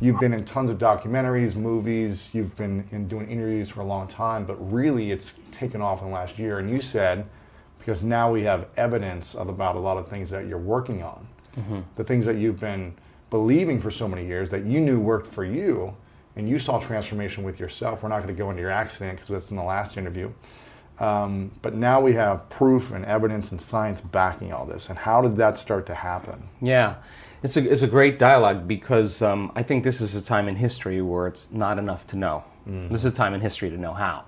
you've been in tons of documentaries, movies, you've been doing interviews for a long time, but really it's taken off in the last year. And you said, because now we have evidence about a lot of things that you're working on, the things that you've been believing for so many years that you knew worked for you, and you saw transformation with yourself. We're not going to go into your accident because that's in the last interview. But now we have proof and evidence and science backing all this. And how did that start to happen? Yeah, it's a great dialogue because I think this is a time in history where it's not enough to know. This is a time in history to know how.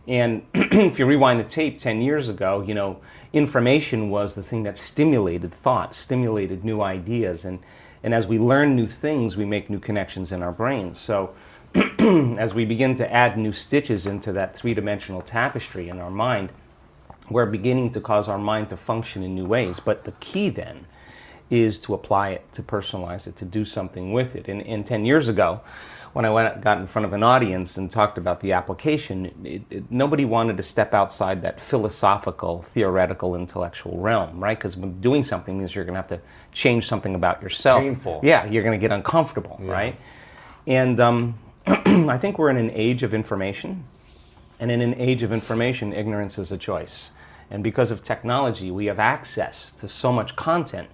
And if you rewind the tape 10 years ago, you know, information was the thing that stimulated thought, stimulated new ideas. And as we learn new things, we make new connections in our brains. So as we begin to add new stitches into that three-dimensional tapestry in our mind, we're beginning to cause our mind to function in new ways. But the key then is to apply it, to personalize it, to do something with it. And 10 years ago, when I got in front of an audience and talked about the application, nobody wanted to step outside that philosophical, theoretical, intellectual realm, right? Because doing something means you're going to have to change something about yourself. Painful. Yeah, you're going to get uncomfortable, right? And I think we're in an age of information, and in an age of information, ignorance is a choice. And because of technology, we have access to so much content,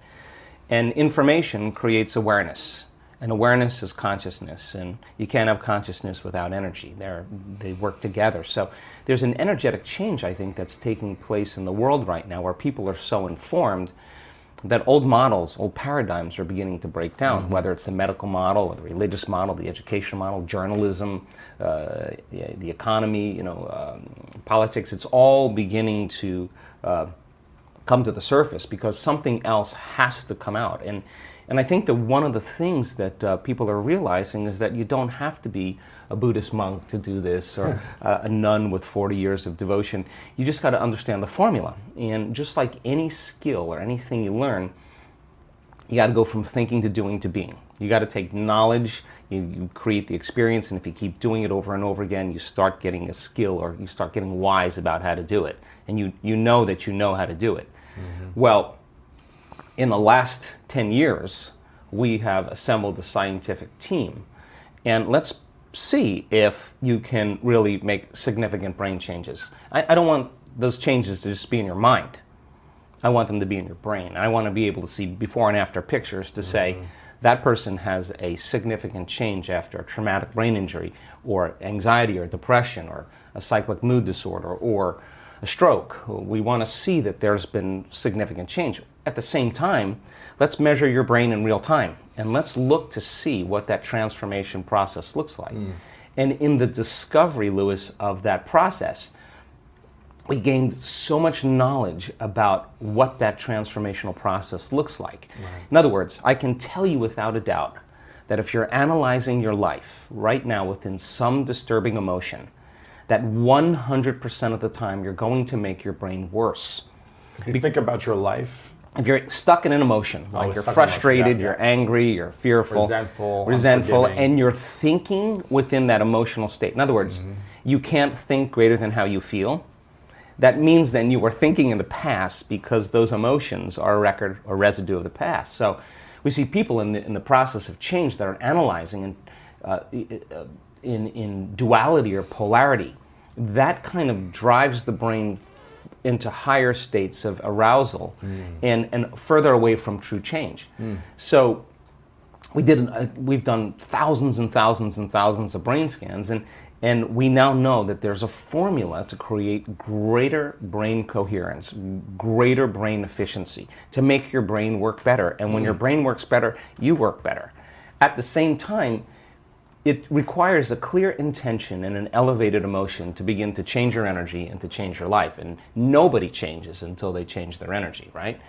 and information creates awareness. And awareness is consciousness, and you can't have consciousness without energy. They work together. So there's an energetic change, I think, that's taking place in the world right now where people are so informed that old models, old paradigms are beginning to break down, whether it's the medical model or the religious model, the education model, journalism, the economy, you know, politics. It's all beginning to come to the surface because something else has to come out. And I think that one of the things that people are realizing is that you don't have to be a Buddhist monk to do this or a nun with 40 years of devotion. You just got to understand the formula. And just like any skill or anything you learn, you got to go from thinking to doing to being. You got to take knowledge, you create the experience, and if you keep doing it over and over again, you start getting a skill or you start getting wise about how to do it. And you know that you know how to do it. Well, in the last 10 years, we have assembled a scientific team. And let's see if you can really make significant brain changes. I don't want those changes to just be in your mind. I want them to be in your brain. I want to be able to see before and after pictures to say, that person has a significant change after a traumatic brain injury or anxiety or depression or a cyclic mood disorder or a stroke. We want to see that there's been significant change. At the same time, let's measure your brain in real time and let's look to see what that transformation process looks like. And in the discovery, Lewis, of that process, we gained so much knowledge about what that transformational process looks like. In other words, I can tell you without a doubt that if you're analyzing your life right now within some disturbing emotion, that 100% of the time you're going to make your brain worse. If you think about your life, if you're stuck in an emotion, like you're frustrated, you're angry, you're fearful, resentful, and you're thinking within that emotional state. In other words, you can't think greater than how you feel. That means then you were thinking in the past because those emotions are a record or residue of the past. So we see people in the process of change that are analyzing in duality or polarity. That kind of drives the brain into higher states of arousal and further away from true change. So we've done thousands and thousands and thousands of brain scans, and we now know that there's a formula to create greater brain coherence, greater brain efficiency, to make your brain work better. And when your brain works better, you work better. At the same time, it requires a clear intention and an elevated emotion to begin to change your energy and to change your life. And nobody changes until they change their energy, right?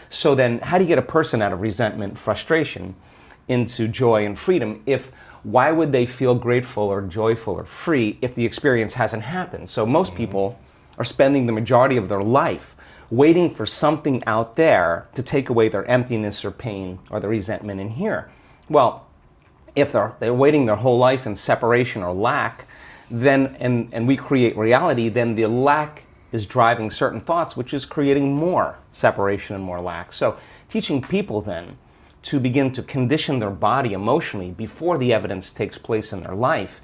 So then how do you get a person out of resentment, frustration, into joy and freedom why would they feel grateful or joyful or free if the experience hasn't happened? So most people are spending the majority of their life waiting for something out there to take away their emptiness or pain or the resentment in here. Well, if they're waiting their whole life in separation or lack, then and we create reality, then the lack is driving certain thoughts, which is creating more separation and more lack. So teaching people then to begin to condition their body emotionally before the evidence takes place in their life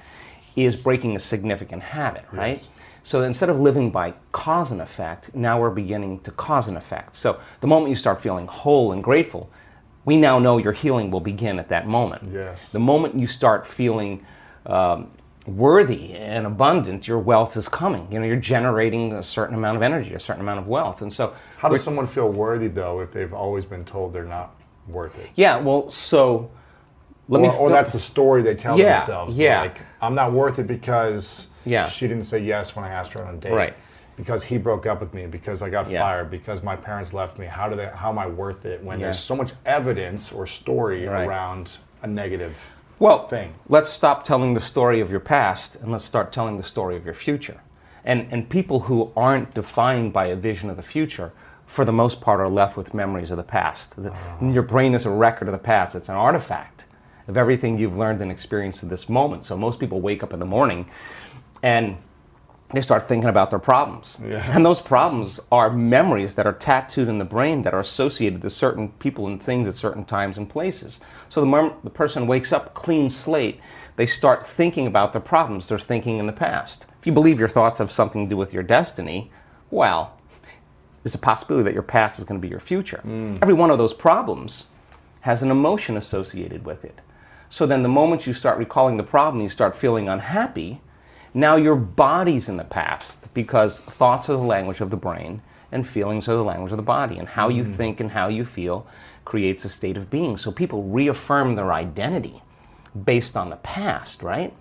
is breaking a significant habit, right? Yes. So instead of living by cause and effect, now we're beginning to cause and effect. So the moment you start feeling whole and grateful, we now know your healing will begin at that moment. Yes. The moment you start feeling worthy and abundant, your wealth is coming. You know, you're generating a certain amount of energy, a certain amount of wealth. And so How does someone feel worthy, though, if they've always been told they're not worth it? yeah, well, so let me Or that's the story they tell Yeah, themselves. yeah. Like, I'm not worth it because Yeah. she didn't say yes when I asked her on a date. Right. Because he broke up with me, because I got Yeah. fired, because my parents left me. How am I worth it when Yeah. there's so much evidence or story Right. around a negative Well, thing? let's stop telling the story of your past and let's start telling the story of your future. And people who aren't defined by a vision of the future, for the most part, are left with memories of the past. Your brain is a record of the past. It's an artifact of everything you've learned and experienced to this moment. So most people wake up in the morning and they start thinking about their problems. Yeah. And those problems are memories that are tattooed in the brain that are associated to certain people and things at certain times and places. So the moment the person wakes up clean slate, they start thinking about their problems they're thinking in the past. If you believe your thoughts have something to do with your destiny, well, there's a possibility that your past is going to be your future. Every one of those problems has an emotion associated with it. So then the moment you start recalling the problem, you start feeling unhappy. Now your body's in the past, because thoughts are the language of the brain and feelings are the language of the body. And how you think and how you feel creates a state of being. So people reaffirm their identity based on the past, right?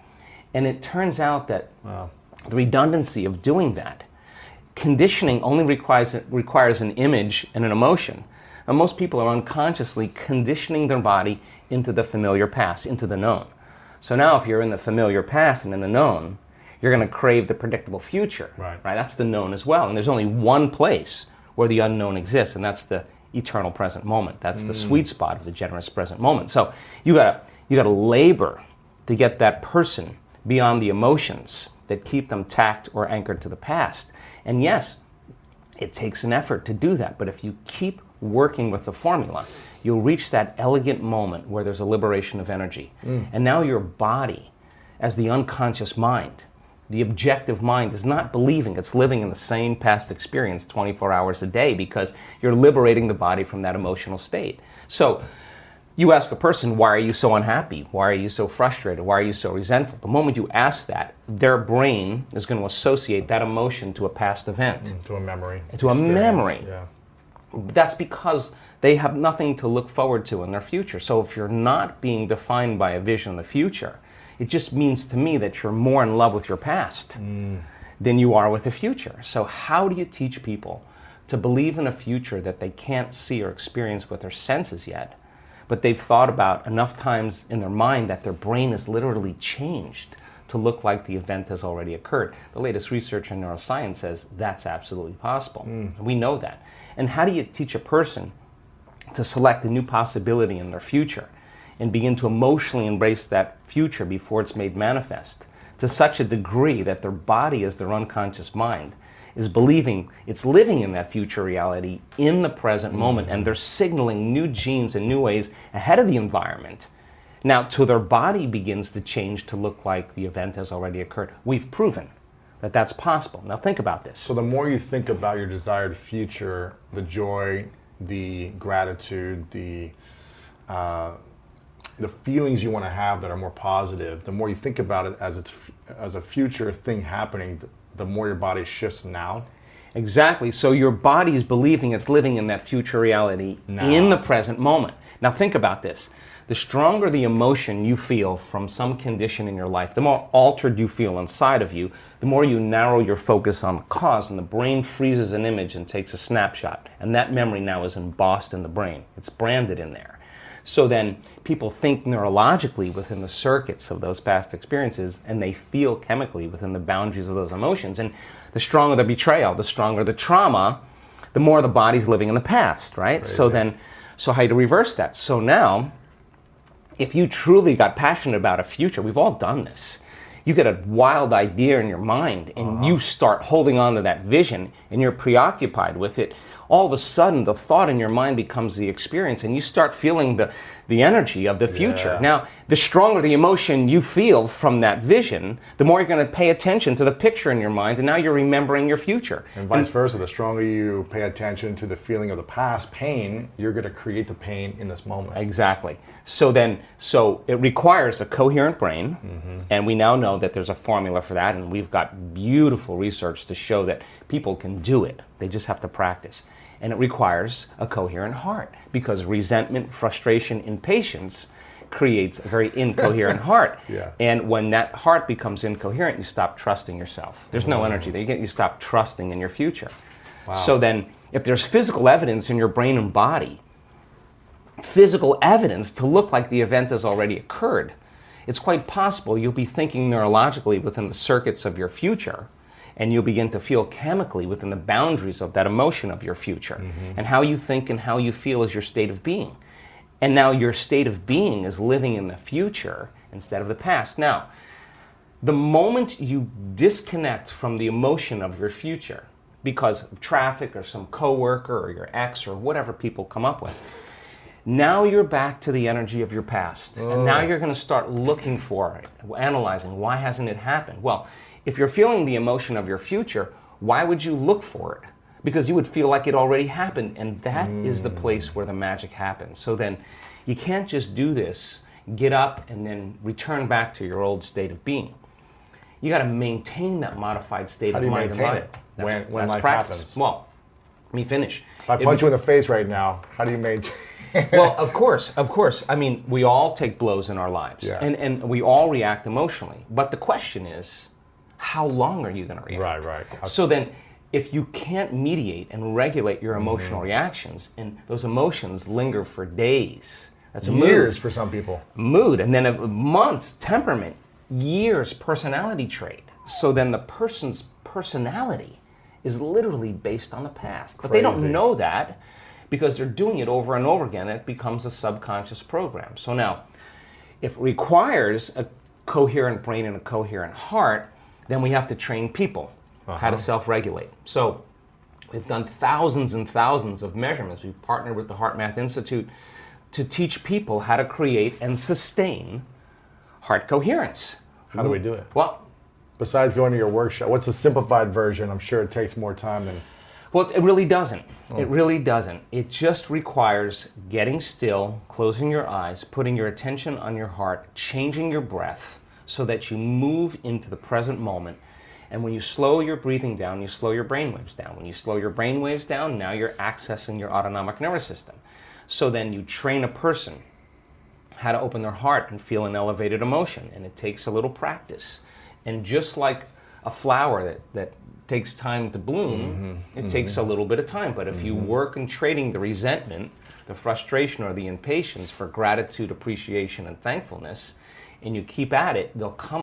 And it turns out that the redundancy of doing that, conditioning only requires an image and an emotion. And most people are unconsciously conditioning their body into the familiar past, into the known. So now if you're in the familiar past and in the known, you're going to crave the predictable future. Right. That's the known as well. And there's only one place where the unknown exists, and that's the eternal present moment. That's the sweet spot of the generous present moment. So you gotta labor to get that person beyond the emotions that keep them tacked or anchored to the past. And yes, it takes an effort to do that, but if you keep working with the formula, you'll reach that elegant moment where there's a liberation of energy. And now your body, as the unconscious mind, the objective mind, is not believing it's living in the same past experience 24 hours a day, because you're liberating the body from that emotional state. So you ask a person, why are you so unhappy? Why are you so frustrated? Why are you so resentful? The moment you ask that, their brain is going to associate that emotion to a past event. To a memory. To a experience. memory. Yeah. That's because they have nothing to look forward to in their future. So if you're not being defined by a vision of the future, it just means to me that you're more in love with your past than you are with the future. So how do you teach people to believe in a future that they can't see or experience with their senses yet, but they've thought about enough times in their mind that their brain is literally changed to look like the event has already occurred? The latest research in neuroscience says that's absolutely possible. We know that. And how do you teach a person to select a new possibility in their future and begin to emotionally embrace that future before it's made manifest to such a degree that their body, as their unconscious mind, is believing it's living in that future reality in the present moment, and they're signaling new genes and new ways ahead of the environment. Now, till their body begins to change to look like the event has already occurred. We've proven that that's possible. Now think about this. So the more you think about your desired future, the joy, the gratitude, the feelings you want to have that are more positive, the more you think about it as a future thing happening, the more your body shifts now. Exactly. So your body is believing it's living in that future reality in the present moment. Now think about this. The stronger the emotion you feel from some condition in your life, the more altered you feel inside of you, the more you narrow your focus on the cause, and the brain freezes an image and takes a snapshot. And that memory now is embossed in the brain. It's branded in there. So then people think neurologically within the circuits of those past experiences, and they feel chemically within the boundaries of those emotions. And the stronger the betrayal, the stronger the trauma, the more the body's living in the past, right? Crazy. So how do you reverse that? So now, if you truly got passionate about a future, we've all done this. You get a wild idea in your mind and you start holding on to that vision and you're preoccupied with it. all of a sudden the thought in your mind becomes the experience, and you start feeling the energy of the future. Yeah. Now, the stronger the emotion you feel from that vision, the more you're going to pay attention to the picture in your mind, and now you're remembering your future. And vice versa, the stronger you pay attention to the feeling of the past pain, you're going to create the pain in this moment. Exactly. So it requires a coherent brain, and we now know that there's a formula for that, and we've got beautiful research to show that people can do it. They just have to practice. And it requires a coherent heart, because resentment, frustration, impatience creates a very incoherent heart. Yeah. And when that heart becomes incoherent, you stop trusting yourself. There's no energy there. You stop trusting in your future. Wow. So then, if there's physical evidence in your brain and body, physical evidence to look like the event has already occurred, it's quite possible you'll be thinking neurologically within the circuits of your future, and you'll begin to feel chemically within the boundaries of that emotion of your future. And how you think and how you feel is your state of being. And now your state of being is living in the future instead of the past. Now, the moment you disconnect from the emotion of your future because of traffic or some coworker or your ex or whatever people come up with, now you're back to the energy of your past. And now you're going to start looking for it, analyzing, why hasn't it happened? Well, if you're feeling the emotion of your future, why would you look for it? Because you would feel like it already happened, and that is the place where the magic happens. So then you can't just do this, get up, and then return back to your old state of being. You got to maintain that modified state of mind and body. How do you maintain it when life practice. happens? Well, let me finish. If I punch you in the face right now, how do you maintain? Well, of course. I mean, we all take blows in our lives, Yeah. and we all react emotionally. But the question is, how long are you going to react? Right. So then, if you can't mediate and regulate your emotional reactions, and those emotions linger for days, that's a Years for some people. mood, and then months, temperament, years, personality trait. So then the person's personality is literally based on the past. But they Crazy. don't know that because they're doing it over and over again, and it becomes a subconscious program. So now, if it requires a coherent brain and a coherent heart, then we have to train people how to self-regulate. So we've done thousands and thousands of measurements. We've partnered with the Heart Math Institute to teach people how to create and sustain heart coherence. How do we do it? Well, Besides going to your workshop, what's the simplified version? I'm sure it takes more time than... it really doesn't. It really doesn't. It just requires getting still, closing your eyes, putting your attention on your heart, changing your breath so that you move into the present moment. And when you slow your breathing down, you slow your brainwaves down. When you slow your brainwaves down, now you're accessing your autonomic nervous system. So then you train a person how to open their heart and feel an elevated emotion. And it takes a little practice. And just like a flower that takes time to bloom, it takes a little bit of time. But if you work in trading the resentment, the frustration, or the impatience for gratitude, appreciation, and thankfulness, and you keep at it, they'll come.